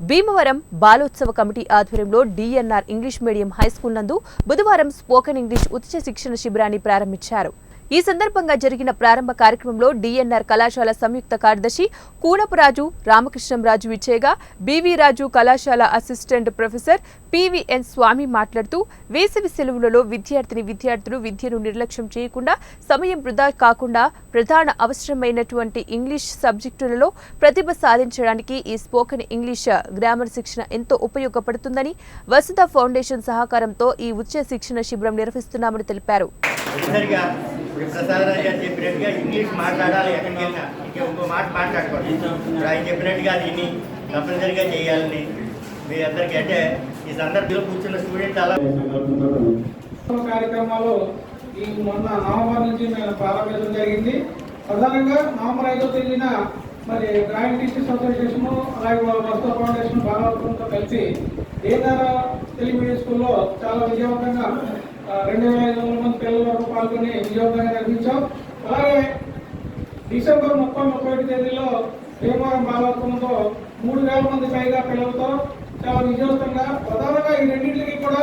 Bhimavaram బాలోత్సవ committee ఆధ్వర్యంలో DNR English medium high school నందు బుధవారం స్పోకెన్ ఇంగ్లీష్ ఉచిత శిక్షణ శిబిరాన్ని ప్రారంభించారు. ఈ సందర్భంగా జరిగిన ప్రారంభ కార్యక్రమంలో డిఎన్ఆర్ కళాశాల సంయుక్త కార్యదర్శి కూనపురాజు రామకృష్ణంరాజు విచ్చేగా బీవీ రాజు కళాశాల అసిస్టెంట్ ప్రొఫెసర్ పివిఎన్ స్వామి మాట్లాడుతూ వేసవి సెలవులలో విద్యార్థులు విద్యను నిర్లక్ష్యం చేయకుండా సమయం వృధా కాకుండా ప్రధాన అవసరమైనటువంటి ఇంగ్లీష్ సబ్జెక్టులలో ప్రతిభ సాధించడానికి ఈ స్పోకెన్ ఇంగ్లీష్ గ్రామర్ శిక్షణ ఎంతో ఉపయోగపడుతుందని వసుధ ఫౌండేషన్ సహకారంతో ఈ ఉచిత శిక్షణ శిబిరం నిర్వహిస్తున్నామని తెలిపారు. ప్రసాదరాజు గారు చెప్పినట్టుగా ఇంగ్లీష్ మాట్లాడాలి, ఎక్కడికైనా ఇంకో మాట మాట్లాడకూడదు. ఆయన చెప్పినట్టుగా దీన్ని తప్పనిసరిగా చేయాలని మీ అందరికీ అంటే ఈ సందర్భంలో కూర్చున్న స్టూడెంట్ చాలా కార్యక్రమాలు ఈ మొన్న నవంబర్ నుంచి మేము ప్రారంభించడం జరిగింది. ప్రధానంగా నవంబర్ 5వ తేదీన మరి డ్రాయింగ్ టీచర్స్ అసోసియేషన్ అలాగే వసుధ ఫౌండేషన్ బాలవతంతో కలిసి డిఎన్ఆర్ తెలుగు మీడియం స్కూల్లో చాలా విజయవంతంగా 2500 మంది పిల్లల వరకు పాల్గొని విజయవంతంగా నిర్వహించాం. అలాగే డిసెంబర్ 30-31 తేదీలో భీమవరం బాలవతంతో 3000 మంది పైగా పిల్లలతో చాలా విజయవంతంగా ప్రధానంగా ఈ రెండింటికి కూడా